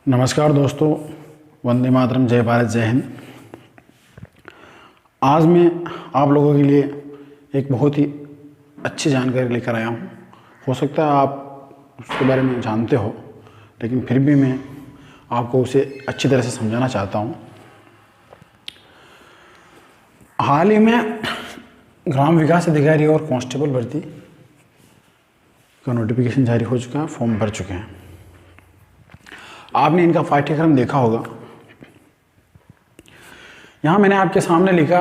नमस्कार दोस्तों, वंदे मातरम, जय भारत, जय हिंद। आज मैं आप लोगों के लिए एक बहुत ही अच्छी जानकारी लेकर आया हूँ। हो सकता है आप उसके बारे में जानते हो, लेकिन फिर भी मैं आपको उसे अच्छी तरह से समझाना चाहता हूँ। हाल ही में ग्राम विकास अधिकारी और कांस्टेबल भर्ती का नोटिफिकेशन जारी हो चुका है, फॉर्म भर चुके हैं। आपने इनका पाठ्यक्रम देखा होगा। यहाँ मैंने आपके सामने लिखा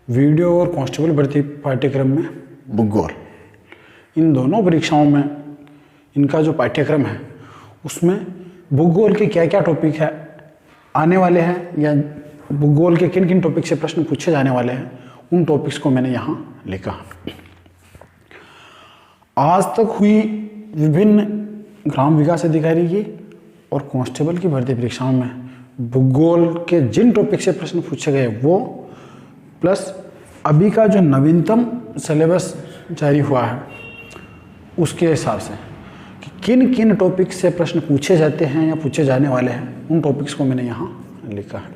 वीडियो और कांस्टेबल भर्ती पाठ्यक्रम में भूगोल। इन दोनों परीक्षाओं में इनका जो पाठ्यक्रम है उसमें भूगोल के क्या क्या टॉपिक है आने वाले हैं, या भूगोल के किन किन टॉपिक से प्रश्न पूछे जाने वाले हैं, उन टॉपिक्स को मैंने यहाँ लिखा। आज तक हुई विभिन्न ग्राम विकास अधिकारी की और कांस्टेबल की भर्ती परीक्षाओं में भूगोल के जिन टॉपिक से प्रश्न पूछे गए वो, प्लस अभी का जो नवीनतम सिलेबस जारी हुआ है उसके हिसाब से कि किन किन टॉपिक से प्रश्न पूछे जाते हैं या पूछे जाने वाले हैं, उन टॉपिक्स को मैंने यहाँ लिखा है।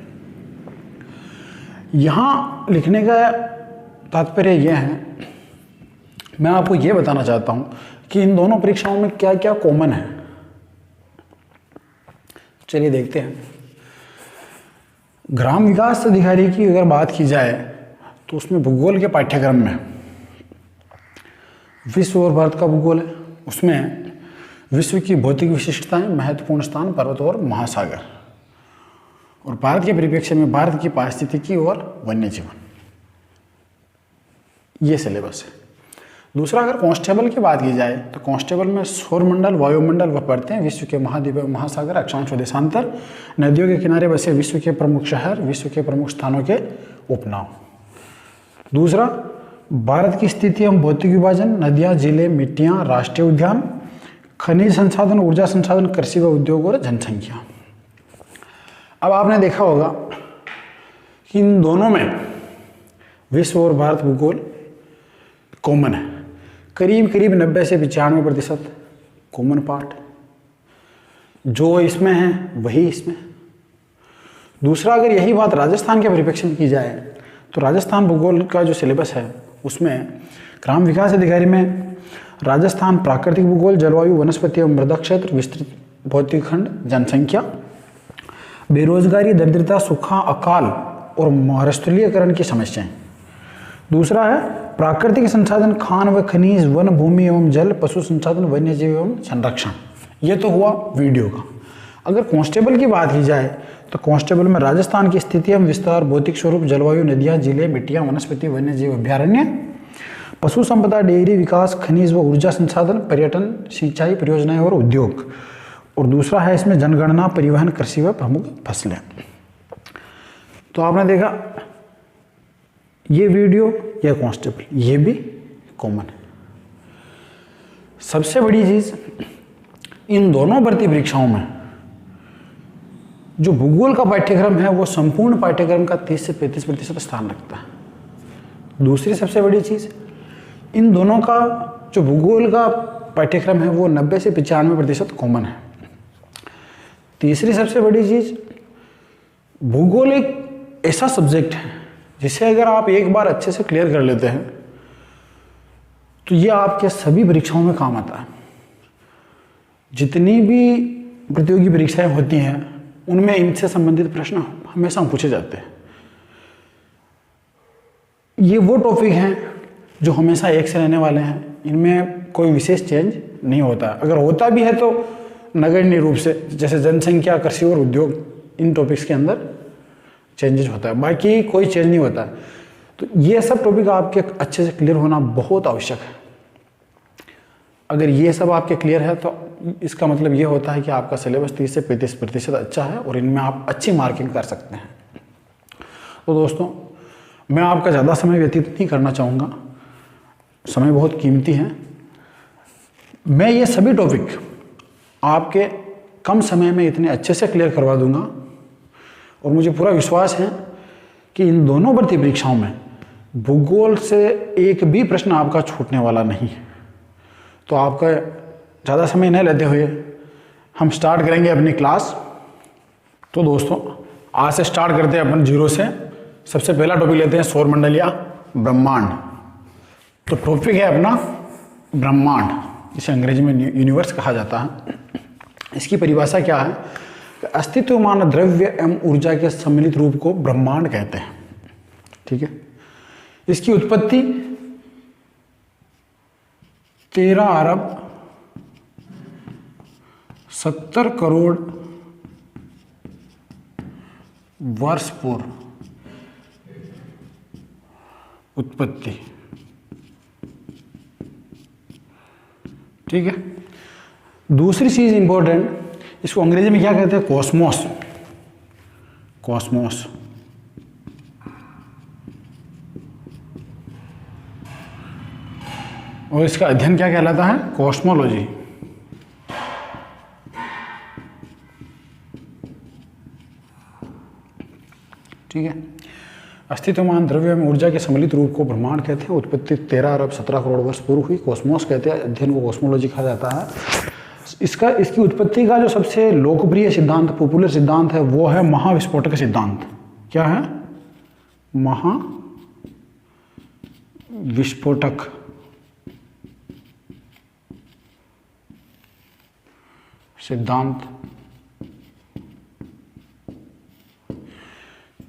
यहाँ लिखने का तात्पर्य यह है, मैं आपको ये बताना चाहता हूँ कि इन दोनों परीक्षाओं में क्या क्या कॉमन है। चलिए देखते हैं। ग्राम विकास अधिकारी की अगर बात की जाए तो उसमें भूगोल के पाठ्यक्रम में विश्व और भारत का भूगोल है। उसमें विश्व की भौतिक विशिष्टताएं, महत्वपूर्ण स्थान, पर्वत और महासागर, और भारत के परिप्रेक्ष्य में भारत की पारिस्थितिकी और वन्य जीवन, ये सिलेबस है। दूसरा, अगर कांस्टेबल की बात की जाए तो कांस्टेबल में सौरमंडल, वायुमंडल वह पढ़ते हैं, विश्व के महाद्वीप, महासागर, अक्षांश, देशांतर, नदियों के किनारे बसे विश्व के प्रमुख शहर, विश्व के प्रमुख स्थानों के उपनाम। दूसरा, भारत की स्थिति एवं भौतिक विभाजन, नदियां, जिले, मिट्टियां, राष्ट्रीय उद्यान, खनिज संसाधन, ऊर्जा संसाधन, कृषि व उद्योग और जनसंख्या। अब आपने देखा होगा कि इन दोनों में विश्व और भारत भूगोल कॉमन है। करीब करीब 90 से 95% कॉमन पार्ट जो इसमें है वही इसमें। दूसरा, अगर यही बात राजस्थान के परिप्रेक्ष्य में की जाए तो राजस्थान भूगोल का जो सिलेबस है उसमें ग्राम विकास अधिकारी में राजस्थान प्राकृतिक भूगोल, जलवायु, वनस्पति एवं मृदा क्षेत्र, विस्तृत भौतिक खंड, जनसंख्या, बेरोजगारी, दरिद्रता, सूखा, अकाल और मरुस्थलीकरण की समस्याएं। दूसरा है प्राकृतिक संसाधन, खान व खनिज, वन, भूमि एवं जल, पशु संसाधन, वन्य जीव एवं संरक्षण। ये तो हुआ वीडियो का। अगर कांस्टेबल की बात की जाए तो कांस्टेबल में राजस्थान की स्थिति एवं विस्तार, भौतिक स्वरूप, जलवायु, नदियां, जिले, मिट्टियां, वनस्पति, वन्य जीव अभ्यारण्य, पशु संपदा, डेयरी विकास, खनिज व ऊर्जा संसाधन, पर्यटन, सिंचाई परियोजनाएं और उद्योग। और दूसरा है इसमें जनगणना, परिवहन, कृषि व प्रमुख फसलें। तो आपने देखा ये वीडियो या कांस्टेबल, ये भी कॉमन है। सबसे बड़ी चीज, इन दोनों भर्ती परीक्षाओं में जो भूगोल का पाठ्यक्रम है वो संपूर्ण पाठ्यक्रम का 30 से 35% स्थान रखता है। दूसरी सबसे बड़ी चीज, इन दोनों का जो भूगोल का पाठ्यक्रम है वो 90 से 95% कॉमन है। तीसरी सबसे बड़ी चीज, भूगोल एक ऐसा सब्जेक्ट है जिसे अगर आप एक बार अच्छे से क्लियर कर लेते हैं तो ये आपके सभी परीक्षाओं में काम आता है। जितनी भी प्रतियोगी परीक्षाएं होती हैं उनमें इनसे संबंधित प्रश्न हमेशा पूछे जाते हैं। ये वो टॉपिक हैं जो हमेशा एक से रहने वाले हैं, इनमें कोई विशेष चेंज नहीं होता। अगर होता भी है तो नगण्य रूप से, जैसे जनसंख्या, कृषि और उद्योग, इन टॉपिक्स के अंदर चेंजेस होता है, बाकी कोई चेंज नहीं होता है। तो ये सब टॉपिक आपके अच्छे से क्लियर होना बहुत आवश्यक है। अगर ये सब आपके क्लियर है तो इसका मतलब ये होता है कि आपका सिलेबस 30 से 35% अच्छा है और इनमें आप अच्छी मार्किंग कर सकते हैं। तो दोस्तों, मैं आपका ज़्यादा समय व्यतीत नहीं करना चाहूँगा, समय बहुत कीमती है। मैं ये सभी टॉपिक आपके कम समय में इतने अच्छे से क्लियर करवा दूंगा और मुझे पूरा विश्वास है कि इन दोनों भर्ती परीक्षाओं में भूगोल से एक भी प्रश्न आपका छूटने वाला नहीं है। तो आपका ज़्यादा समय न लेते हुए हम स्टार्ट करेंगे अपनी क्लास। तो दोस्तों आज से स्टार्ट करते हैं अपन जीरो से। सबसे पहला टॉपिक लेते हैं सौर मंडल या ब्रह्मांड। तो टॉपिक है अपना ब्रह्मांड, जिसे अंग्रेजी में यूनिवर्स कहा जाता है। इसकी परिभाषा क्या है कि अस्तित्वमान द्रव्य एवं ऊर्जा के सम्मिलित रूप को ब्रह्मांड कहते हैं। ठीक है। इसकी उत्पत्ति 13 अरब 70 करोड़ वर्ष पूर्व उत्पत्ति। ठीक है। दूसरी चीज इंपॉर्टेंट, इसको अंग्रेजी में क्या कहते हैं? कॉस्मोस। कॉस्मोस और इसका अध्ययन क्या कहलाता है? कॉस्मोलॉजी। ठीक है। अस्तित्वमान द्रव्य में ऊर्जा के सम्मिलित रूप को ब्रह्मांड कहते हैं। उत्पत्ति 13 अरब 17 करोड़ वर्ष पूर्व हुई। कॉस्मोस कहते हैं, अध्ययन को कॉस्मोलॉजी कहा जाता है। इसकी उत्पत्ति का जो सबसे लोकप्रिय सिद्धांत, पॉपुलर सिद्धांत है, वो है महाविस्फोटक सिद्धांत। क्या है? महाविस्फोटक सिद्धांत।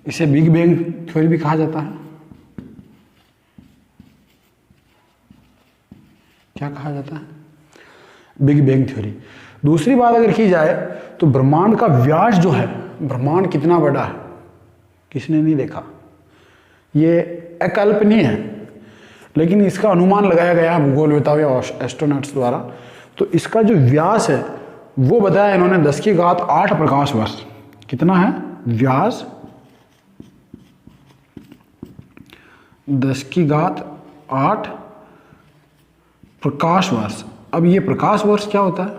इसे बिग बैंग थ्योरी भी कहा जाता है। क्या कहा जाता है? Big bang theory. दूसरी बात अगर की जाए तो ब्रह्मांड का व्यास जो है, ब्रह्मांड कितना बड़ा है किसने नहीं देखा। ये अकल्पनीय है, लेकिन इसका अनुमान लगाया गया है भूगोलवेत्ताओं या एस्ट्रोनॉट्स द्वारा। तो इसका जो व्यास है वो बताया इन्होंने 10⁸ प्रकाश वर्ष। कितना है व्यास? 10⁸ प्रकाश वर्ष। अब ये प्रकाश वर्ष क्या होता है?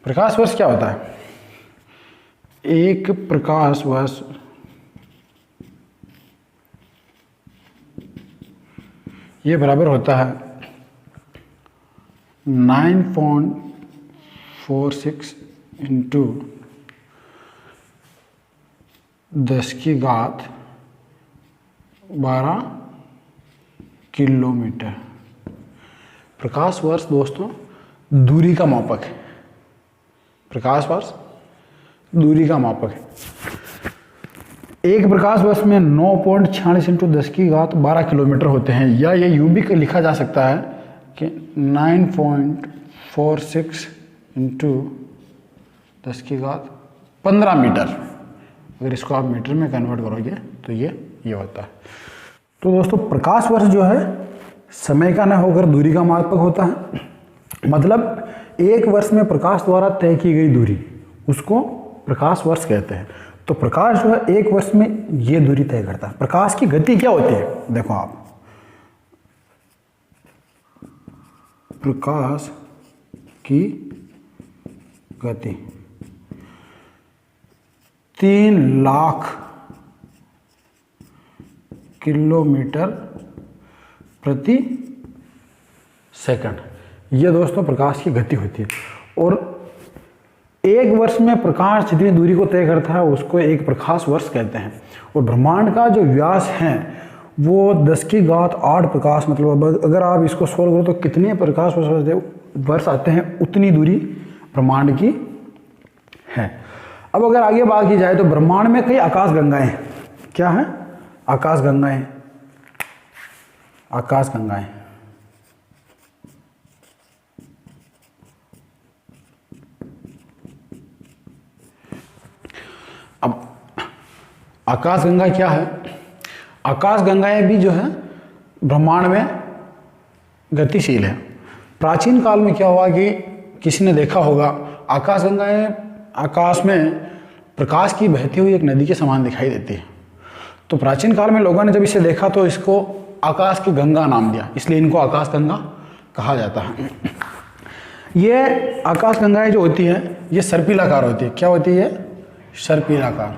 प्रकाश वर्ष क्या होता है? एक प्रकाश वर्ष ये बराबर होता है 9.46 इंटू 10⁻12 किलोमीटर। प्रकाश वर्ष दोस्तों दूरी का मापक है। प्रकाश वर्ष दूरी का मापक है। एक प्रकाश वर्ष में 9.46 इंटू 10⁻12 किलोमीटर होते हैं, या ये यूं भी लिखा जा सकता है कि 9.46 इंटू 10⁻15 मीटर। अगर इसको आप मीटर में कन्वर्ट करोगे तो ये होता है। तो दोस्तों प्रकाश वर्ष जो है समय का न होकर दूरी का मापक होता है। मतलब एक वर्ष में प्रकाश द्वारा तय की गई दूरी, उसको प्रकाश वर्ष कहते हैं। तो प्रकाश जो है एक वर्ष में ये दूरी तय करता है। प्रकाश की गति क्या होती है? देखो आप, प्रकाश की गति 3 लाख किलोमीटर प्रति सेकंड। ये दोस्तों प्रकाश की गति होती है। और एक वर्ष में प्रकाश जितनी दूरी को तय करता है उसको एक प्रकाश वर्ष कहते हैं। और ब्रह्मांड का जो व्यास है वो 10⁸ प्रकाश, मतलब अगर आप इसको सोल्व करो तो कितने प्रकाश वर्ष आते हैं, उतनी दूरी ब्रह्मांड की है। अब अगर आगे बात की जाए तो ब्रह्मांड में कई आकाश गंगाएं। क्या है? आकाश गंगाएं। आकाश गंगाएं अब आकाश गंगा क्या है? आकाश गंगाएं भी जो है ब्रह्मांड में गतिशील है। प्राचीन काल में क्या हुआ कि किसी ने देखा होगा आकाश गंगाएं आकाश में प्रकाश की बहती हुई एक नदी के समान दिखाई देती है। तो प्राचीन काल में लोगों ने जब इसे देखा तो इसको आकाश की गंगा नाम दिया, इसलिए इनको आकाश गंगा कहा जाता है। ये आकाश गंगाएं जो होती हैं ये सर्पिलाकार होती है। क्या होती है? सर्पिलाकार।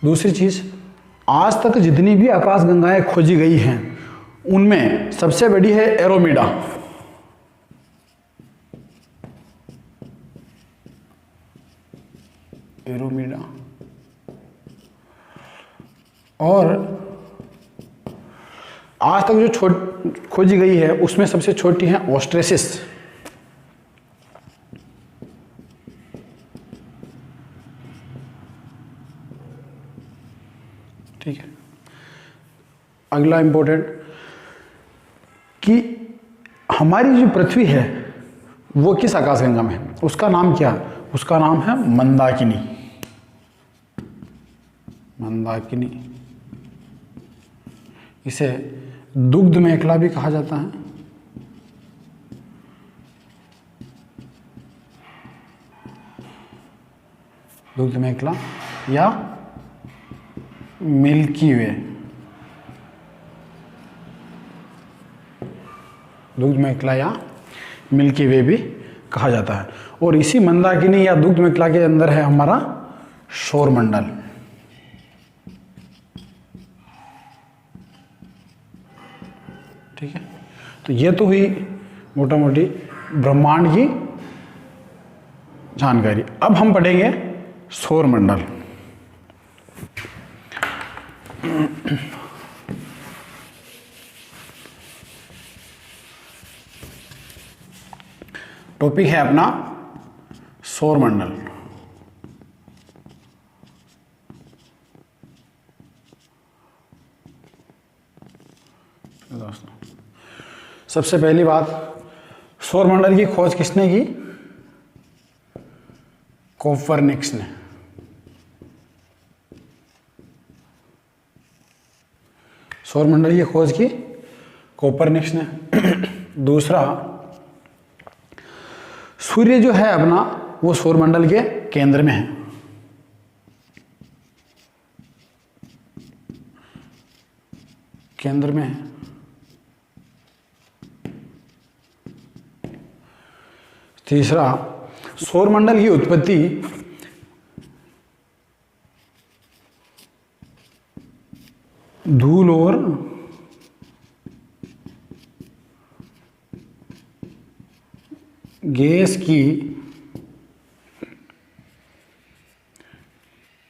दूसरी चीज, आज तक जितनी भी आकाश गंगाएं खोजी गई हैं उनमें सबसे बड़ी है एरोमीडा। एरोमीडा। और आज तक जो खोजी गई है उसमें सबसे छोटी है ऑस्ट्रेसिस। ठीक है। अगला इंपॉर्टेंट कि हमारी जो पृथ्वी है वो किस आकाशगंगा में है, उसका नाम क्या है? उसका नाम है मंदाकिनी। मंदाकिनी। इसे दुग्ध मेखला भी कहा जाता है। दुग्ध मेखला या मिल्की वे। दुग्ध मेखला या मिल्की वे भी कहा जाता है। और इसी मंदाकिनी या दुग्ध मेखला के अंदर है हमारा सौरमंडल। ठीक है। तो ये तो हुई मोटा मोटी ब्रह्मांड की जानकारी। अब हम पढ़ेंगे सौरमंडल। टॉपिक है अपना सौरमंडल। दोस्तों, सबसे पहली बात, सौरमंडल की खोज किसने की? कोपरनिकस ने। सौरमंडल की खोज की कोपरनिकस ने। दूसरा, सूर्य जो है अपना वो सौरमंडल के केंद्र में है। केंद्र में है। तीसरा, सौरमंडल की उत्पत्ति धूल और गैस की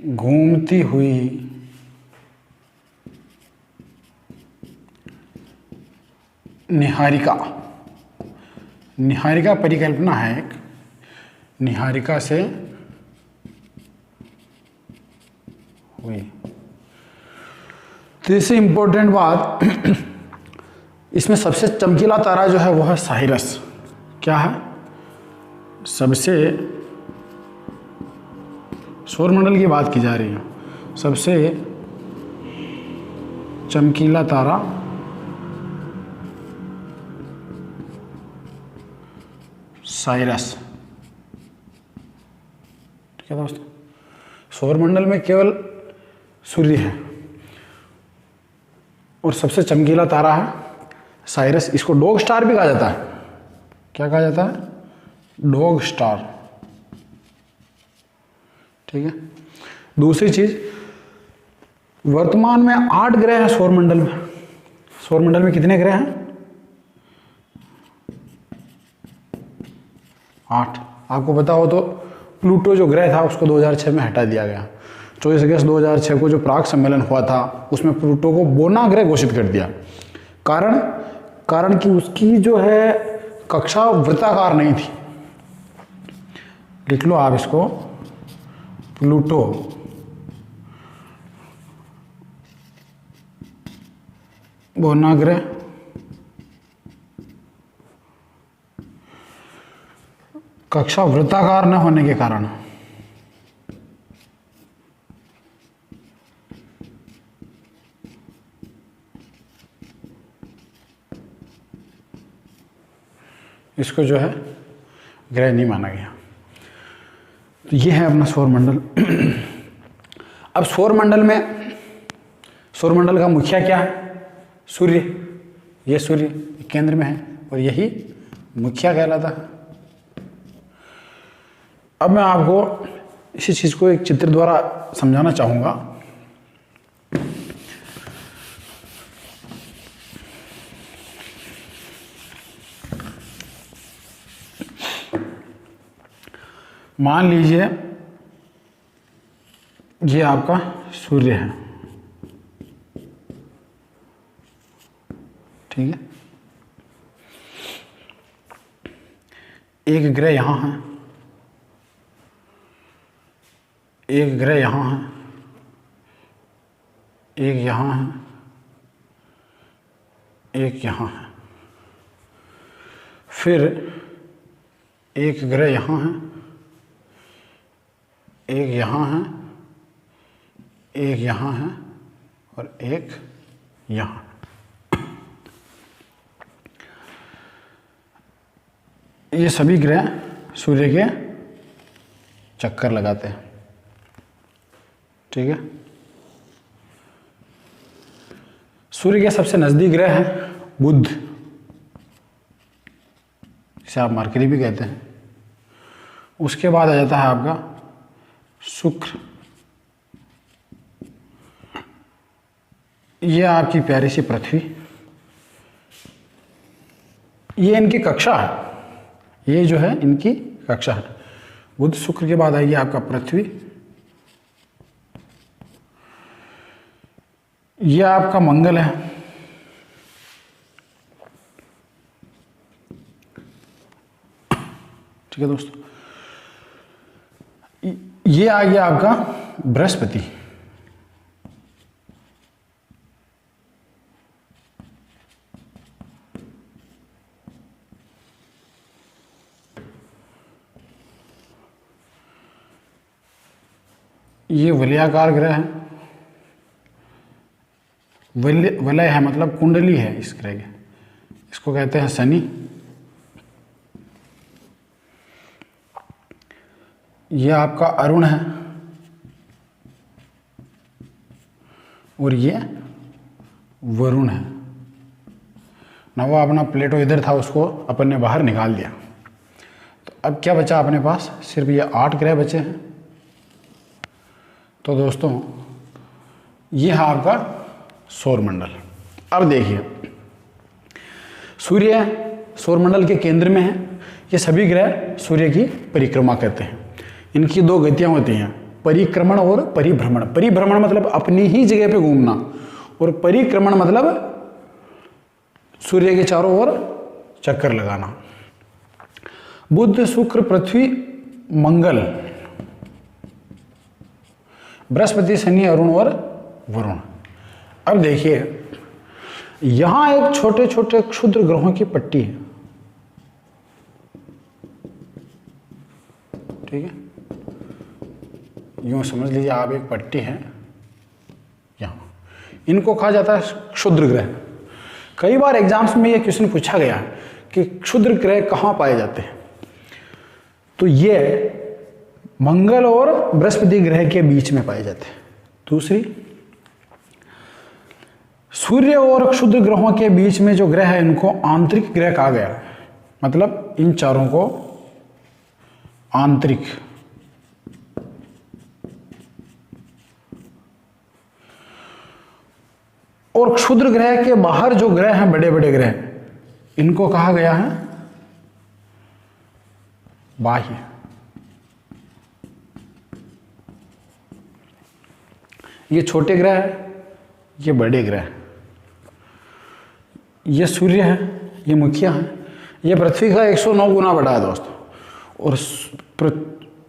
घूमती हुई निहारिका। निहारिका परिकल्पना है एक। निहारिका से हुई। तीसरी इंपॉर्टेंट बात, इसमें सबसे चमकीला तारा जो है वो है साइरस। क्या है? सबसे, सौरमंडल की बात की जा रही है, सबसे चमकीला तारा साइरस। ठीक है दोस्तों, सौरमंडल में केवल सूर्य है और सबसे चमकीला तारा है साइरस। इसको डॉग स्टार भी कहा जाता है। क्या कहा जाता है? Dog star. ठीक है। दूसरी चीज, वर्तमान में 8 ग्रह हैं सौरमंडल में। सौरमंडल में कितने ग्रह हैं? 8। आपको पता हो तो प्लूटो जो ग्रह था उसको 2006 में हटा दिया गया। 24 अगस्त 2006 को जो प्राग सम्मेलन हुआ था उसमें प्लूटो को बोना ग्रह घोषित कर दिया। कारण कि उसकी जो है कक्षा वृत्ताकार नहीं थी। लिख लो आप इसको, प्लूटो बोना ग्रह कक्षा वृत्ताकार न होने के कारण इसको जो है ग्रह नहीं माना गया। तो ये है अपना सौरमंडल। अब सौरमंडल का मुखिया क्या है? सूर्य। ये सूर्य केंद्र में है और यही मुखिया कहलाता है। अब मैं आपको इसी चीज़ को एक चित्र द्वारा समझाना चाहूँगा। मान लीजिए ये आपका सूर्य है, ठीक है। एक ग्रह यहाँ है, एक ग्रह यहाँ है, एक यहाँ है, एक यहाँ है, फिर एक ग्रह यहाँ है, एक यहाँ है, एक यहाँ है और एक यहाँ। ये सभी ग्रह सूर्य के चक्कर लगाते हैं, ठीक है। सूर्य के सबसे नज़दीक ग्रह है बुध, जिसे आप मरकरी भी कहते हैं। उसके बाद आ जाता है आपका शुक्र, ये आपकी प्यारी सी पृथ्वी, ये इनकी कक्षा है, ये जो है इनकी कक्षा है। बुध शुक्र के बाद आएगी आपका पृथ्वी, ये आपका मंगल है, ठीक है दोस्तों। ये आ गया आपका बृहस्पति, ये वलयाकार ग्रह है, वलय है मतलब कुंडली है इस ग्रह के, इसको कहते हैं शनि। यह आपका अरुण है और ये वरुण है ना। वो अपना प्लेटो इधर था, उसको अपन ने बाहर निकाल दिया। तो अब क्या बचा अपने पास, सिर्फ ये 8 ग्रह बचे हैं। तो दोस्तों ये है आपका सौरमंडल। अब देखिए, सूर्य सौरमंडल के केंद्र में है। ये सभी ग्रह सूर्य की परिक्रमा करते हैं। इनकी 2 गतियां होती हैं, परिक्रमण और परिभ्रमण। परिभ्रमण मतलब अपनी ही जगह पे घूमना, और परिक्रमण मतलब सूर्य के चारों ओर चक्कर लगाना। बुध शुक्र पृथ्वी मंगल, बृहस्पति शनि अरुण और वरुण। अब देखिए, यहां एक छोटे छोटे क्षुद्र ग्रहों की पट्टी है, ठीक है। यूं समझ लीजिए आप, एक पट्टी है यहां, इनको कहा जाता है क्षुद्र ग्रह। कई बार एग्जाम्स में यह क्वेश्चन पूछा गया है कि क्षुद्र ग्रह कहां पाए जाते हैं। तो ये मंगल और बृहस्पति ग्रह के बीच में पाए जाते हैं। दूसरी, सूर्य और क्षुद्र ग्रहों के बीच में जो ग्रह है, इनको आंतरिक ग्रह कहा गया है। मतलब इन चारों को आंतरिक, और क्षुद्र ग्रह के बाहर जो ग्रह हैं, बड़े बड़े ग्रह, इनको कहा गया है बाह्य। ये छोटे ग्रह है, ये बड़े ग्रह है। ये सूर्य है, ये मुखिया है। ये पृथ्वी का 109 गुना बड़ा है दोस्तों, और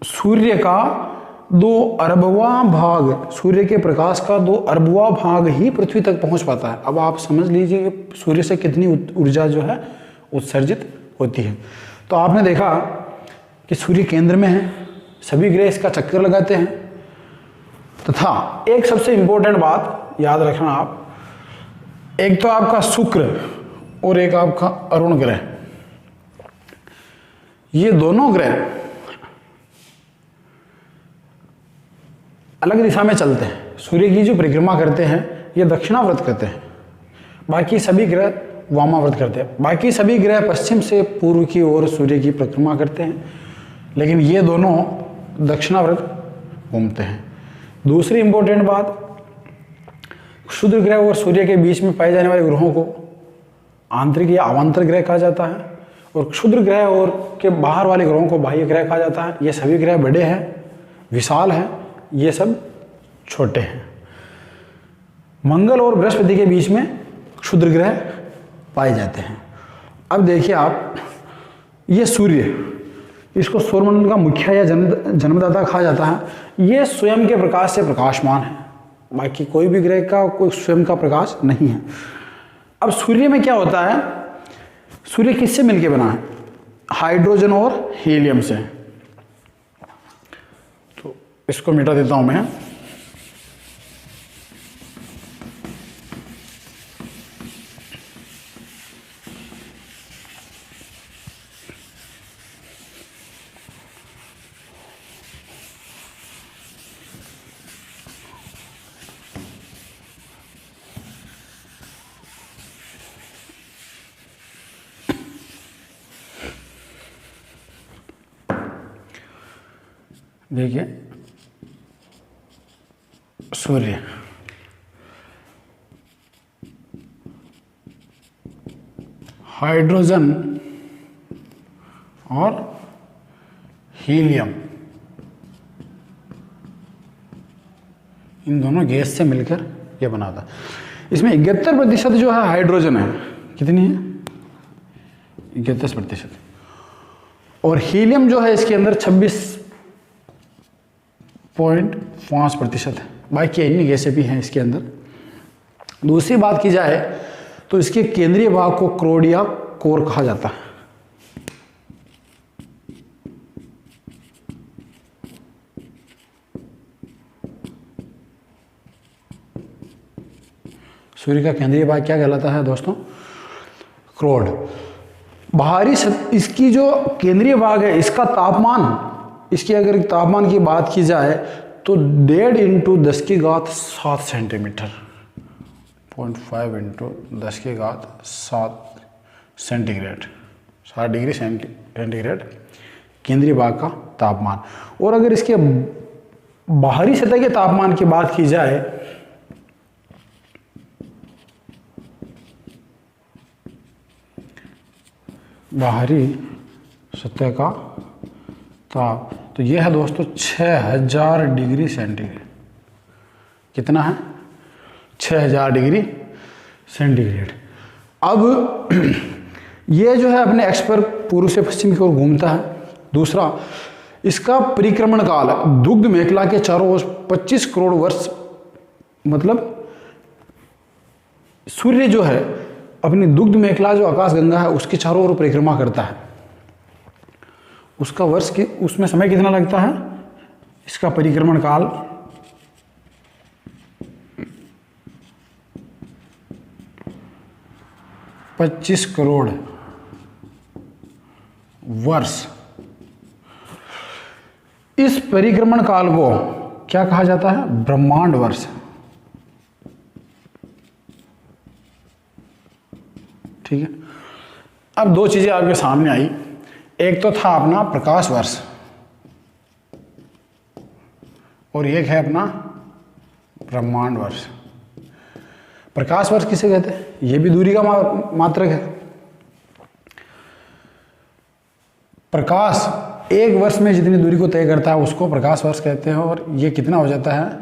सूर्य का 2 अरबवां भाग, सूर्य के प्रकाश का 2 अरबवां भाग ही पृथ्वी तक पहुंच पाता है। अब आप समझ लीजिए कि सूर्य से कितनी ऊर्जा जो है उत्सर्जित होती है। तो आपने देखा कि सूर्य केंद्र में है, सभी ग्रह इसका चक्कर लगाते हैं। तथा एक सबसे इंपॉर्टेंट बात याद रखना आप, एक तो आपका शुक्र और एक आपका अरुण ग्रह, ये दोनों ग्रह अलग दिशा में चलते हैं। सूर्य की जो परिक्रमा करते हैं ये दक्षिणावर्त करते हैं, बाकी सभी ग्रह वामावर्त करते हैं। बाकी सभी ग्रह पश्चिम से पूर्व की ओर सूर्य की परिक्रमा करते हैं, लेकिन ये दोनों दक्षिणावर्त घूमते हैं। दूसरी इंपॉर्टेंट बात, क्षुद्र ग्रह और सूर्य के बीच में पाए जाने वाले ग्रहों को आंतरिक या अवांतर ग्रह कहा जाता है, और क्षुद्र ग्रह और के बाहर वाले ग्रहों को बाह्य ग्रह कहा जाता है। ये सभी ग्रह बड़े हैं, विशाल हैं, ये सब छोटे हैं। मंगल और बृहस्पति के बीच में क्षुद्र ग्रह पाए जाते हैं। अब देखिए आप, ये सूर्य, इसको सौरमंडल का मुखिया या जन्मदाता कहा जाता है। ये स्वयं के प्रकाश से प्रकाशमान है, बाकी कोई भी ग्रह का कोई स्वयं का प्रकाश नहीं है। अब सूर्य में क्या होता है, सूर्य किससे मिलके बना है? हाइड्रोजन और हीलियम से। तो इसको मिटा देता हूं मैं। देखिए सूर्य, हाइड्रोजन और हीलियम, इन दोनों गैस से मिलकर यह बना था। इसमें 71% जो है हाइड्रोजन है। कितनी है? 71%। और हीलियम जो है इसके अंदर 26.5% है। बाकी अन्य गैसें भी हैं इसके अंदर। दूसरी बात की जाए तो इसके केंद्रीय भाग को क्रोड या कोर कहा जाता है। सूर्य का केंद्रीय भाग क्या कहलाता है दोस्तों? क्रोड। बाहरी इसकी जो केंद्रीय भाग है, इसका तापमान, इसकी अगर तापमान की बात की जाए तो 1.5 × 10⁻7 सेंटीमीटर, 0.5 × 10⁻7 सेंटीग्रेड, 7 डिग्री सेंटीग्रेड केंद्रीय भाग का तापमान। और अगर इसके बाहरी सतह के तापमान की बात की जाए बाहरी सतह का ताप, तो यह है दोस्तों 6000 डिग्री सेंटीग्रेड। कितना है? 6000 डिग्री सेंटीग्रेड। अब यह जो है अपने एक्स पर पूर्व से पश्चिम की ओर घूमता है। दूसरा, इसका परिक्रमण काल दुग्ध मेखला के चारों ओर 25 करोड़ वर्ष, मतलब सूर्य जो है अपनी दुग्ध मेखला जो आकाश गंगा है उसके चारों ओर परिक्रमा करता है। उसका वर्ष की, उसमें समय कितना लगता है? इसका परिक्रमण काल 25 करोड़ वर्ष। इस परिक्रमण काल को क्या कहा जाता है? ब्रह्मांड वर्ष। ठीक है। अब दो चीजें आपके सामने आई। एक तो था अपना प्रकाश वर्ष और एक है अपना ब्रह्मांड वर्ष। प्रकाश वर्ष किसे कहते हैं? यह भी दूरी का मात्रक है। प्रकाश एक वर्ष में जितनी दूरी को तय करता है उसको प्रकाश वर्ष कहते हैं। और ये कितना हो जाता है?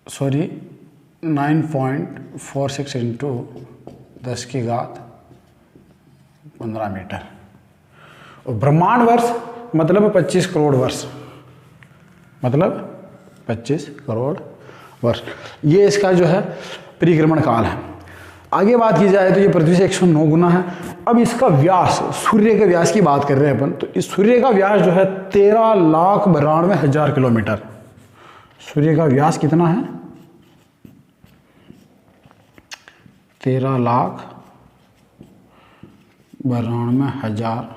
9.46 × 10⁻15 मीटर। और ब्रह्मांड वर्ष मतलब 25 करोड़ वर्ष, मतलब 25 करोड़ वर्ष। ये इसका जो है परिक्रमण काल है। आगे बात की जाए तो ये पृथ्वी से 109 गुना है। अब इसका व्यास, सूर्य के व्यास की बात कर रहे हैं अपन, तो इस सूर्य का व्यास जो है 13,92,000 किलोमीटर। सूर्य का व्यास कितना है? 13,92,000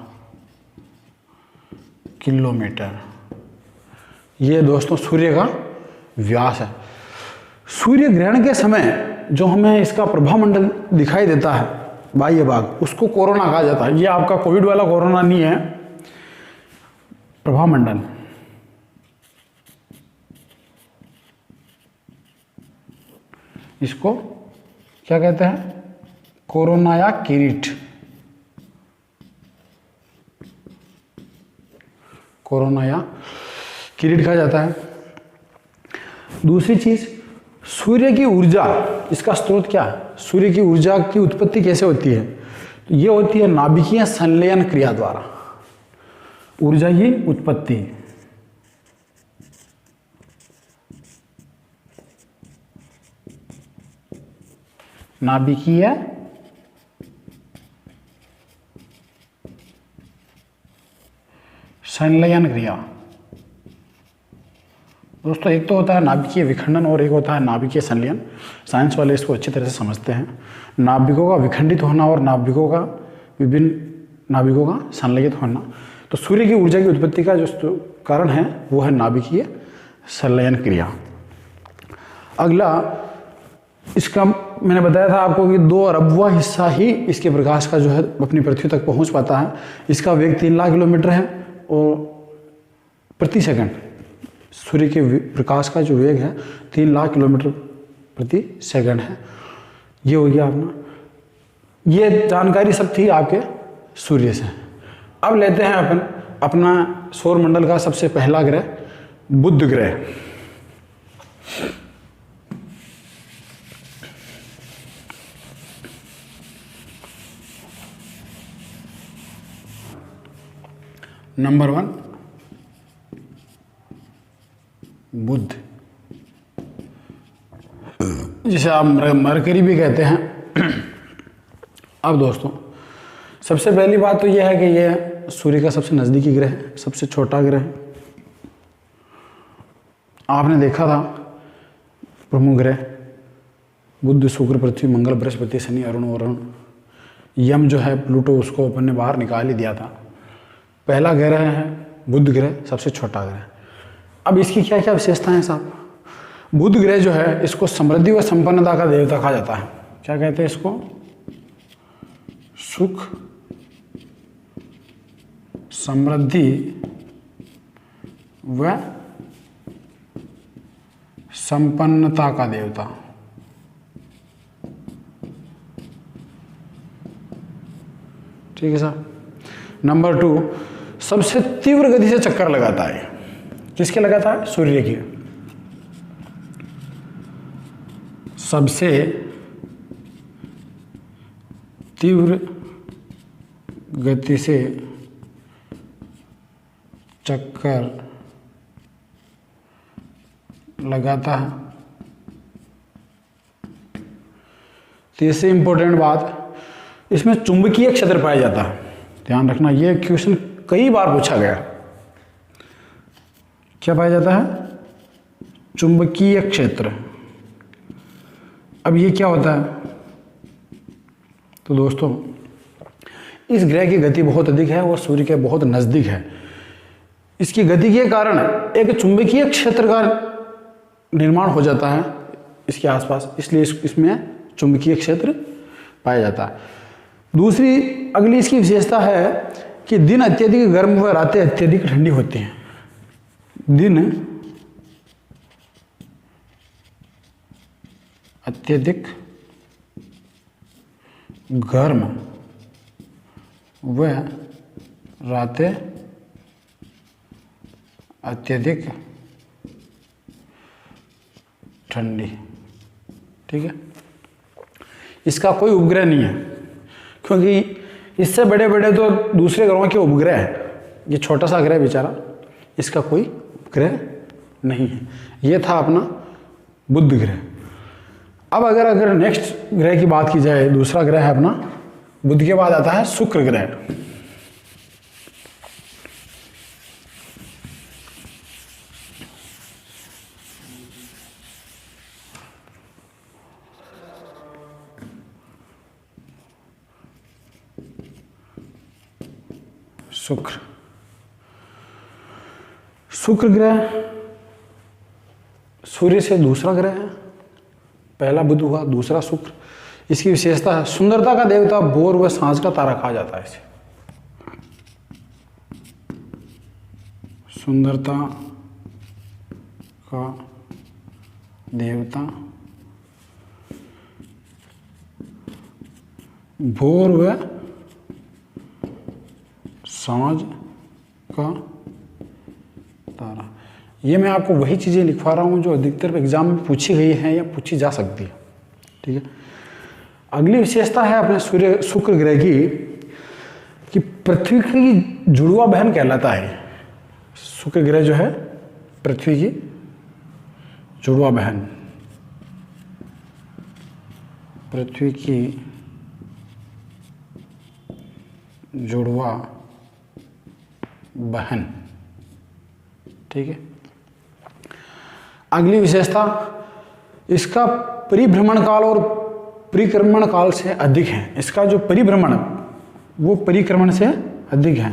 किलोमीटर। ये दोस्तों सूर्य का व्यास है। सूर्य ग्रहण के समय जो हमें इसका प्रभामंडल दिखाई देता है, बाह्य भाग, उसको कोरोना कहा जाता है। ये आपका कोविड वाला कोरोना नहीं है, प्रभामंडल। इसको क्या कहते हैं? कोरोनाया किरीट, कोरोनाया किरीट कहा जाता है। दूसरी चीज, सूर्य की ऊर्जा, इसका स्रोत क्या है? सूर्य की ऊर्जा की उत्पत्ति कैसे होती है? तो ये होती है नाभिकीय संलयन क्रिया द्वारा, ऊर्जा की उत्पत्ति। नाभिकीय संलयन क्रिया। दोस्तों एक तो होता है नाभिकीय विखंडन और एक होता है नाभिकीय संलयन। साइंस वाले इसको अच्छी तरह से समझते हैं। नाभिकों का विखंडित होना और नाभिकों का विभिन्न नाभिकों का संलयित होना। तो सूर्य की ऊर्जा की उत्पत्ति का जो कारण है वो है नाभिकीय संलयन क्रिया। अगला, इसका मैंने बताया था आपको कि 2 अरबवां हिस्सा ही इसके प्रकाश का जो है अपनी पृथ्वी तक पहुंच पाता है। इसका वेग 3 लाख किलोमीटर है और प्रति सेकंड सूर्य के प्रकाश का जो वेग है 3 लाख किलोमीटर प्रति सेकंड है। ये हो गया अपना, ये जानकारी सब थी आपके सूर्य से। अब लेते हैं अपन अपना सौर मंडल का सबसे पहला ग्रह बुध ग्रह। नंबर 1 बुध, जिसे आप मरकरी भी कहते हैं। अब दोस्तों सबसे पहली बात तो यह है कि यह सूर्य का सबसे नज़दीकी ग्रह है, सबसे छोटा ग्रह है। आपने देखा था प्रमुख ग्रह बुध, शुक्र, पृथ्वी, मंगल, बृहस्पति, शनि, अरुण, वरुण, यम जो है प्लूटो, उसको अपन ने बाहर निकाल ही दिया था। पहला ग्रह है बुध ग्रह, सबसे छोटा ग्रह। अब इसकी क्या क्या विशेषताएं हैं साहब? बुध ग्रह जो है इसको समृद्धि व संपन्नता का देवता कहा जाता है। क्या कहते हैं इसको? सुख, समृद्धि व संपन्नता का देवता। ठीक है साहब। नंबर 2, सबसे तीव्र गति से चक्कर लगाता है। किसके लगाता है? सूर्य की। सबसे तीव्र गति से चक्कर लगाता है। तीसरी इंपॉर्टेंट बात, इसमें चुंबकीय क्षेत्र पाया जाता है। ध्यान रखना, ये क्वेश्चन कई बार पूछा गया। क्या पाया जाता है? चुंबकीय क्षेत्र। अब ये क्या होता है? तो दोस्तों इस ग्रह की गति बहुत अधिक है और सूर्य के बहुत नज़दीक है। इसकी गति के कारण एक चुंबकीय क्षेत्र का निर्माण हो जाता है इसके आसपास, इसलिए इसमें चुंबकीय क्षेत्र पाया जाता है। दूसरी अगली इसकी विशेषता है कि दिन अत्यधिक गर्म व रातें अत्यधिक ठंडी होती हैं। दिन अत्यधिक गर्म व रातें अत्यधिक ठंडी। ठीक है। इसका कोई उपग्रह नहीं है, क्योंकि इससे बड़े बड़े तो दूसरे ग्रहों के उपग्रह हैं। ये छोटा सा ग्रह बेचारा, इसका कोई उपग्रह नहीं है। ये था अपना बुध ग्रह। अब अगर नेक्स्ट ग्रह की बात की जाए, दूसरा ग्रह है अपना बुध के बाद आता है शुक्र ग्रह। शुक्र ग्रह सूर्य से दूसरा ग्रह है। पहला बुध हुआ, दूसरा शुक्र। इसकी विशेषता है सुंदरता का देवता भोर व सांझ का तारा कहा जाता है इसे। सुंदरता का देवता भोर व सांझ का तारा। ये मैं आपको वही चीज़ें लिखवा रहा हूँ जो अधिकतर एग्जाम में पूछी गई हैं या पूछी जा सकती है। ठीक है, अगली विशेषता है अपने सूर्य शुक्र ग्रह की कि पृथ्वी की जुड़वा बहन कहलाता है। शुक्र ग्रह जो है पृथ्वी की जुड़वा बहन, पृथ्वी की जुड़वा बहन। ठीक है, अगली विशेषता, इसका परिभ्रमण काल और परिक्रमण काल से अधिक है। इसका जो परिभ्रमण वो परिक्रमण से अधिक है।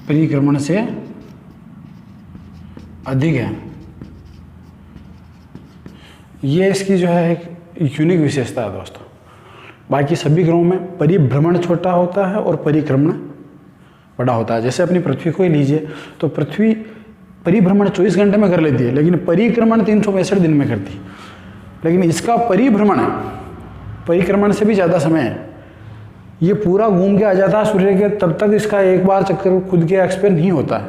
परिक्रमण से अधिक है। ये इसकी जो है एक यूनिक विशेषता है दोस्तों। बाकी सभी ग्रहों में परिभ्रमण छोटा होता है और परिक्रमण बड़ा होता है। जैसे अपनी पृथ्वी को ही लीजिए तो पृथ्वी परिभ्रमण 24 घंटे में कर लेती है, लेकिन परिक्रमण 365 दिन में करती है। लेकिन इसका परिक्रमण से भी ज़्यादा समय है। ये पूरा घूम के आ जाता है सूर्य के, तब तक इसका एक बार चक्कर खुद के एक्स पे नहीं होता है।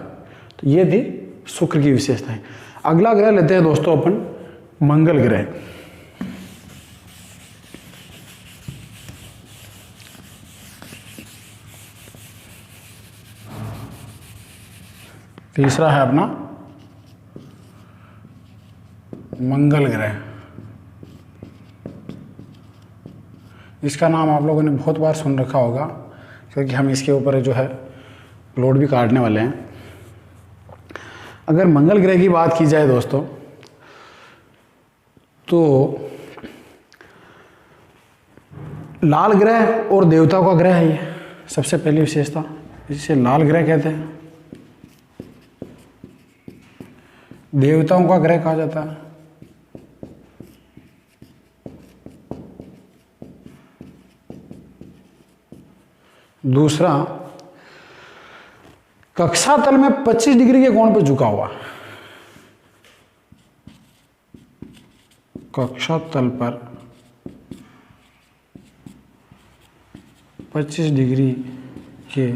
तो ये थी शुक्र की विशेषता है। अगला ग्रह लेते हैं दोस्तों अपन मंगल ग्रह। तीसरा है अपना मंगल ग्रह। इसका नाम आप लोगों ने बहुत बार सुन रखा होगा, क्योंकि हम इसके ऊपर जो है लोड भी काटने वाले हैं। अगर मंगल ग्रह की बात की जाए दोस्तों, तो लाल ग्रह और देवताओं का ग्रह है ये। सबसे पहली विशेषता, इसे लाल ग्रह कहते हैं, देवताओं का ग्रह कहा जाता है। दूसरा, कक्षा तल में 25 डिग्री के कोण पर झुका हुआ। कक्षा तल पर 25 डिग्री के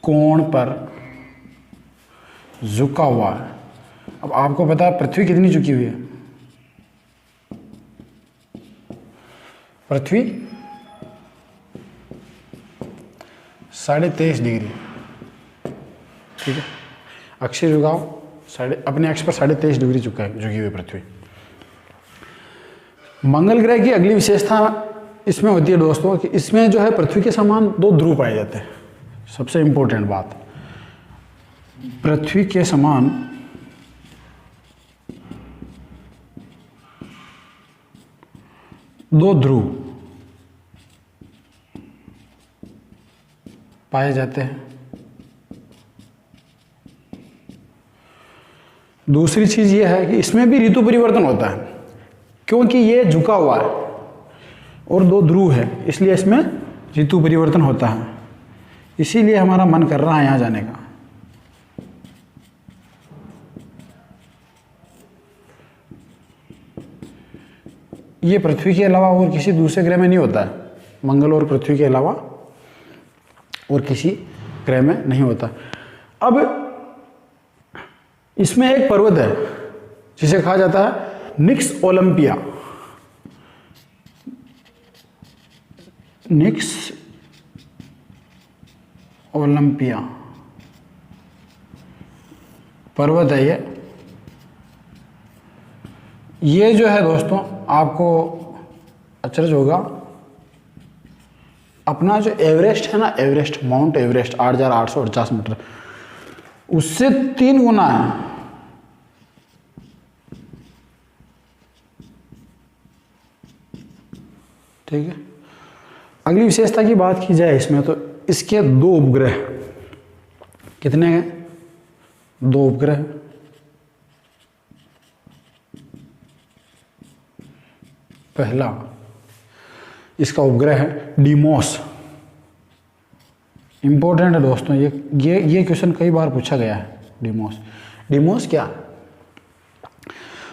कोण पर झुका हुआ है। अब आपको पता है पृथ्वी कितनी झुकी हुई है? पृथ्वी 23.5 डिग्री। ठीक है, अक्षीय झुकाव अपने अक्ष पर 23.5 डिग्री झुकी हुई पृथ्वी। मंगल ग्रह की अगली विशेषता इसमें होती है दोस्तों कि इसमें जो है पृथ्वी के समान 2 ध्रुव पाए जाते हैं। सबसे इंपॉर्टेंट बात, पृथ्वी के समान 2 ध्रुव पाए जाते हैं। दूसरी चीज यह है कि इसमें भी ऋतु परिवर्तन होता है, क्योंकि ये झुका हुआ है और 2 ध्रुव है, इसलिए इसमें ऋतु परिवर्तन होता है। इसीलिए हमारा मन कर रहा है यहाँ जाने का। ये पृथ्वी के अलावा और किसी दूसरे ग्रह में नहीं होता है। मंगल और पृथ्वी के अलावा और किसी ग्रह में नहीं होता। अब इसमें एक पर्वत है जिसे कहा जाता है निक्स ओलंपिया। निक्स ओलंपिया पर्वत है ये जो है दोस्तों, आपको अचरज होगा, अपना जो एवरेस्ट है ना, एवरेस्ट, माउंट एवरेस्ट 8,849 मीटर, उससे 3 गुना है। ठीक है, अगली विशेषता की बात की जाए इसमें तो इसके 2 उपग्रह, कितने हैं? 2 उपग्रह। पहला इसका उपग्रह है डीमोस। इंपॉर्टेंट है दोस्तों, ये क्वेश्चन कई बार पूछा गया है। डिमोस, डिमोस क्या?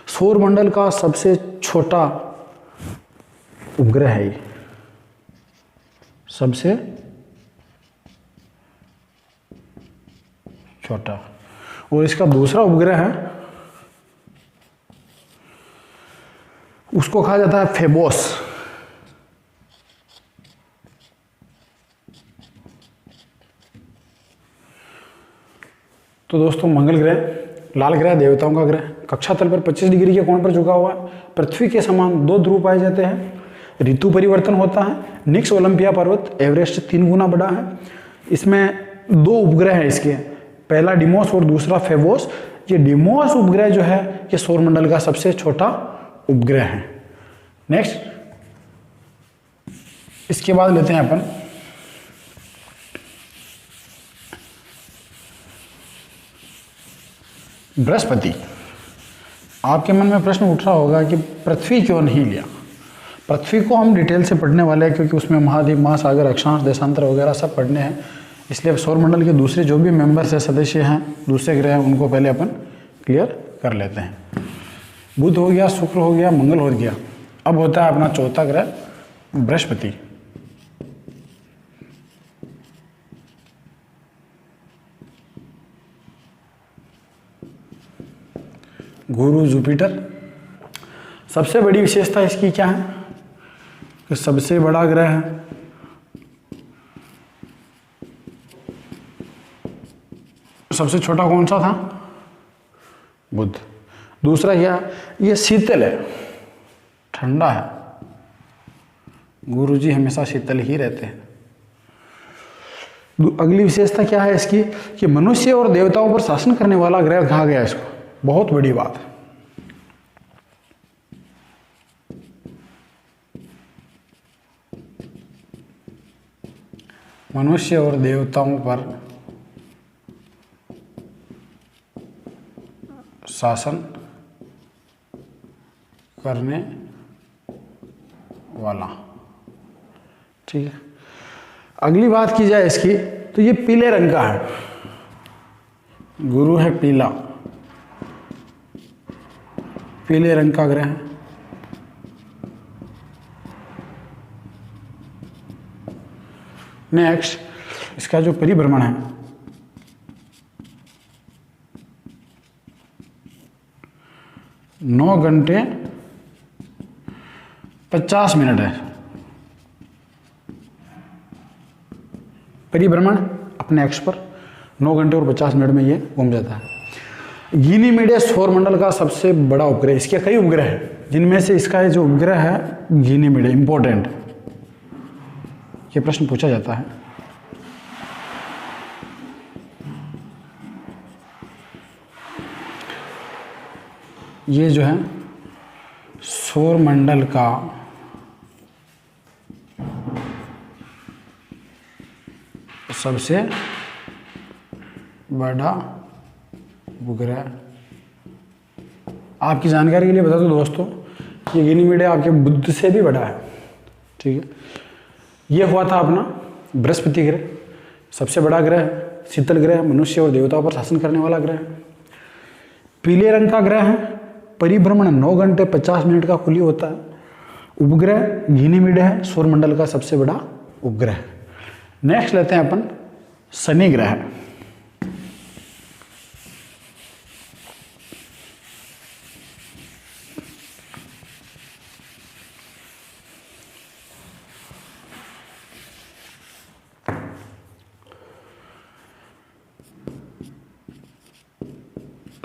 सौरमंडल का सबसे छोटा उपग्रह है ये, सबसे छोटा। और इसका दूसरा उपग्रह है, उसको कहा जाता है फेबोस। तो दोस्तों मंगल ग्रह, लाल ग्रह, देवताओं का ग्रह, कक्षा तल पर 25 डिग्री के कोण पर झुका हुआ है, पृथ्वी के समान 2 ध्रुव पाए जाते हैं, ऋतु परिवर्तन होता है, निक्स ओलंपिया पर्वत एवरेस्ट 3 गुना बड़ा है। इसमें 2 उपग्रह हैं इसके, पहला डिमोस और दूसरा फेबोस। ये डिमोस उपग्रह जो है ये सौरमंडल का सबसे छोटा उपग्रह है। नेक्स्ट, इसके बाद लेते हैं अपन बृहस्पति। आपके मन में प्रश्न उठ रहा होगा कि पृथ्वी क्यों नहीं लिया। पृथ्वी को हम डिटेल से पढ़ने वाले हैं, क्योंकि उसमें महाद्वीप, महासागर, अक्षांश, देशांतर वगैरह सब पढ़ने हैं। इसलिए सौरमंडल के दूसरे जो भी मेंबर्स हैं, सदस्य हैं, दूसरे ग्रह हैं, उनको पहले अपन क्लियर कर लेते हैं। बुध हो गया, शुक्र हो गया, मंगल हो गया। अब होता है अपना चौथा ग्रह बृहस्पति। गुरु, जुपिटर। सबसे बड़ी विशेषता इसकी क्या है कि सबसे बड़ा ग्रह है, सबसे छोटा कौन सा था? बुध। दूसरा क्या? ये शीतल है, ठंडा है। गुरु जी हमेशा शीतल ही रहते हैं। अगली विशेषता क्या है इसकी कि मनुष्य और देवताओं पर शासन करने वाला ग्रह कहा गया इसको। बहुत बड़ी बात है। मनुष्य और देवताओं पर शासन करने वाला। ठीक है, अगली बात की जाए इसकी तो ये पीले रंग का है। गुरु है पीला, पीले रंग का ग्रह है। नेक्स्ट, इसका जो परिभ्रमण है 9 घंटे 50 मिनट है। परिभ्रमण अपने अक्ष पर 9 घंटे और 50 मिनट में ये घूम जाता है। गीनीमीड सौरमंडल का सबसे बड़ा उपग्रह। इसके कई उपग्रह हैं, जिनमें से इसका जो उपग्रह है गीनीमीड, इंपॉर्टेंट, ये प्रश्न पूछा जाता है। ये जो है सौरमंडल का सबसे बड़ा उपग्रह। आपकी जानकारी के लिए बता दूं दोस्तों, ये गीनीमीड आपके बुध से भी बड़ा है। ठीक है, ये हुआ था अपना बृहस्पति ग्रह, सबसे बड़ा ग्रह, शीतल ग्रह, मनुष्य और देवताओं पर शासन करने वाला ग्रह। पीले रंग का ग्रह है, परिभ्रमण 9 घंटे 50 मिनट का कुल होता है। उपग्रह गीनीमीड है, सौरमंडल का सबसे बड़ा उपग्रह। नेक्स्ट लेते हैं अपन शनि ग्रह।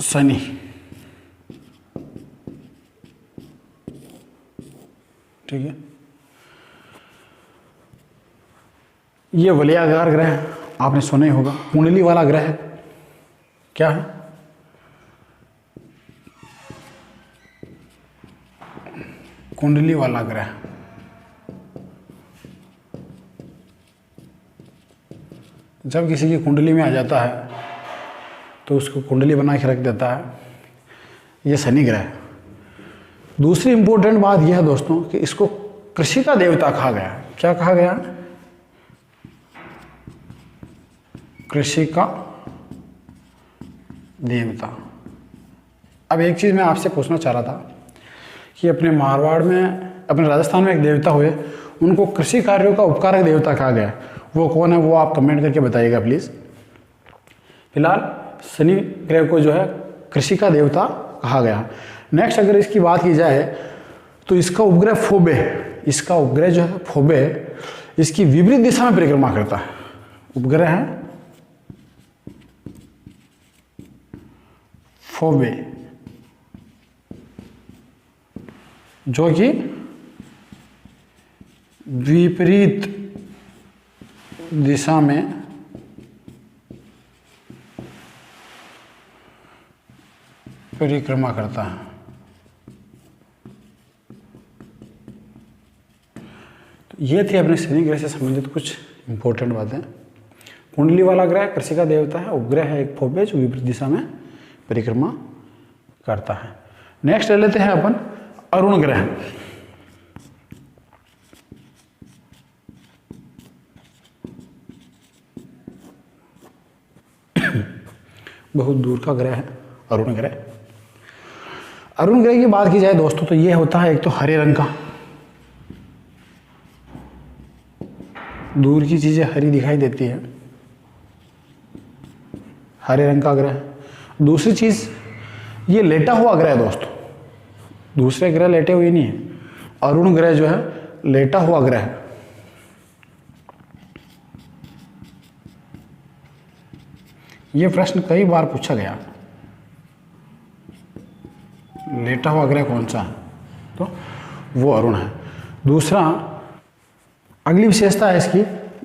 शनि, ठीक है, ये वलयाकार ग्रह है, आपने सुना ही होगा। कुंडली वाला ग्रह है। क्या है? कुंडली वाला ग्रह। जब किसी की कुंडली में आ जाता है तो उसको कुंडली बना के रख देता है। ये शनि ग्रह है। दूसरी इंपॉर्टेंट बात यह है दोस्तों कि इसको कृषि का देवता कहा गया है। क्या कहा गया? कृषि का देवता। अब एक चीज़ मैं आपसे पूछना चाह रहा था कि अपने मारवाड़ में, अपने राजस्थान में एक देवता हुए, उनको कृषि कार्यों का उपकारक देवता कहा गया, वो कौन है? वो आप कमेंट करके बताइएगा प्लीज़। फिलहाल शनि ग्रह को जो है कृषि का देवता कहा गया। नेक्स्ट अगर इसकी बात की जाए तो इसका उपग्रह फोबे, इसका उपग्रह जो है फोबे, इसकी विपरीत दिशा में परिक्रमा करता है। उपग्रह है फोबे, जो कि विपरीत दिशा में परिक्रमा करता है। तो ये थी अपने शनि ग्रह से संबंधित कुछ इंपॉर्टेंट बातें। कुंडली वाला ग्रह कृषि का देवता है, उपग्रह है एक फोबे जो विपरीत दिशा में परिक्रमा करता है। नेक्स्ट ले लेते हैं अपन अरुण ग्रह। बहुत दूर का ग्रह है अरुण ग्रह। अरुण ग्रह की बात की जाए दोस्तों तो ये होता है एक तो हरे रंग का, दूर की चीजें हरी दिखाई देती है, हरे रंग का ग्रह। दूसरी चीज ये लेटा हुआ ग्रह है दोस्तों, दूसरे ग्रह लेटे हुए नहीं है, अरुण ग्रह जो है लेटा हुआ ग्रह है। ये प्रश्न कई बार पूछा गया, लेटा हुआ ग्रह कौन सा है? तो वो अरुण है। दूसरा, अगली विशेषता है इसकी,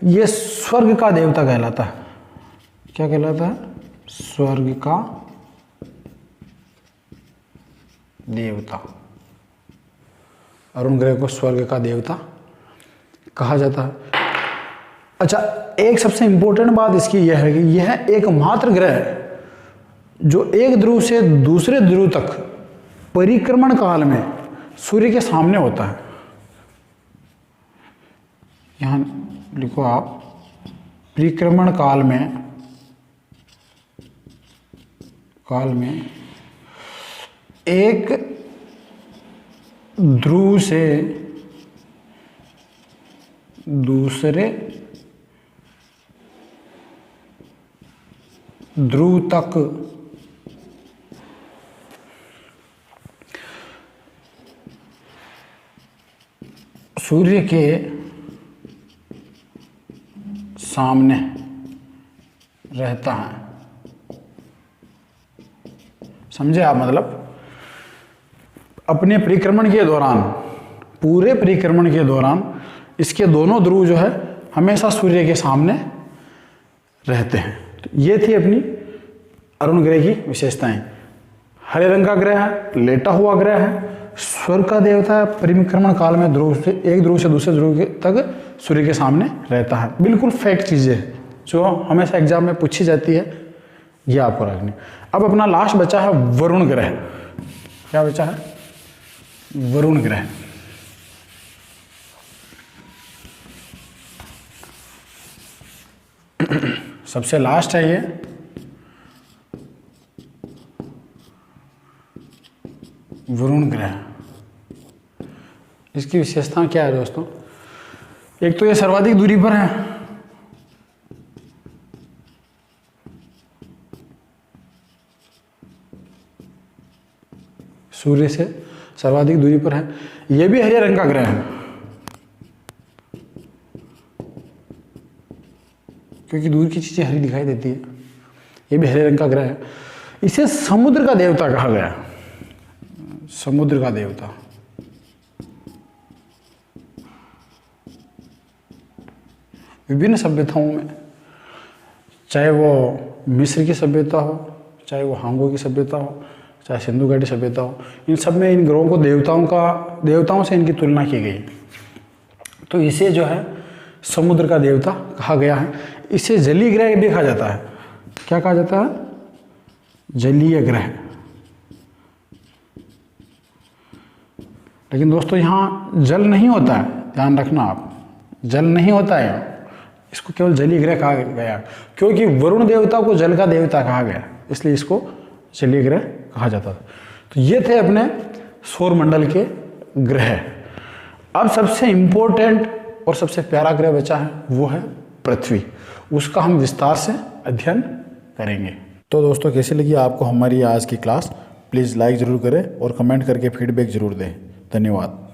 ये स्वर्ग का देवता कहलाता है। क्या कहलाता है? स्वर्ग का देवता। अरुण ग्रह को स्वर्ग का देवता कहा जाता है। अच्छा, एक सबसे इंपॉर्टेंट बात इसकी यह है कि यह एकमात्र ग्रह है जो एक ध्रुव से दूसरे ध्रुव तक परिक्रमण काल में सूर्य के सामने होता है। यहां लिखो आप, परिक्रमण काल में एक ध्रुव से दूसरे ध्रुव तक सूर्य के सामने रहता है। समझे आप? मतलब अपने परिक्रमण के दौरान, पूरे परिक्रमण के दौरान इसके दोनों ध्रुव जो है हमेशा सूर्य के सामने रहते हैं। तो ये थी अपनी अरुण ग्रह की विशेषताएं। हरे रंग का ग्रह है, लेटा हुआ ग्रह है, स्वर्ग का देवता है, परिक्रमण काल में ध्रुव से एक ध्रुव से दूसरे ध्रुव तक सूर्य के सामने रहता है। बिल्कुल फैक्ट चीजें जो हमेशा एग्जाम में पूछी जाती है, ये आपको रखनी। अब अपना लास्ट बचा है वरुण ग्रह। क्या बचा है? वरुण ग्रह। सबसे लास्ट है ये, वरुण ग्रह। इसकी विशेषता क्या है दोस्तों? एक तो ये सर्वाधिक दूरी पर है, सूर्य से सर्वाधिक दूरी पर है। यह भी हरे रंग का ग्रह है, क्योंकि दूर की चीजें हरी दिखाई देती है। यह भी हरे रंग का ग्रह है। इसे समुद्र का देवता कहा गया, समुद्र का देवता। विभिन्न सभ्यताओं में, चाहे वो मिस्र की सभ्यता हो, चाहे वो हांगो की सभ्यता हो, चाहे सिंधु घाटी सभ्यता हो, इन सब में इन ग्रहों को देवताओं से इनकी तुलना की गई। तो इसे जो है समुद्र का देवता कहा गया है। इसे जलीय ग्रह भी कहा जाता है। क्या कहा जाता है? जलीय ग्रह। लेकिन दोस्तों यहाँ जल नहीं होता है, ध्यान रखना आप, जल नहीं होता है। इसको केवल जलीय ग्रह कहा गया, क्योंकि वरुण देवता को जल का देवता कहा गया, इसलिए इसको जलीय ग्रह कहा जाता था। तो ये थे अपने सौरमंडल के ग्रह। अब सबसे इंपॉर्टेंट और सबसे प्यारा ग्रह बचा है, वो है पृथ्वी। उसका हम विस्तार से अध्ययन करेंगे। तो दोस्तों, कैसी लगी आपको हमारी आज की क्लास? प्लीज़ लाइक ज़रूर करें और कमेंट करके फीडबैक ज़रूर दें। धन्यवाद।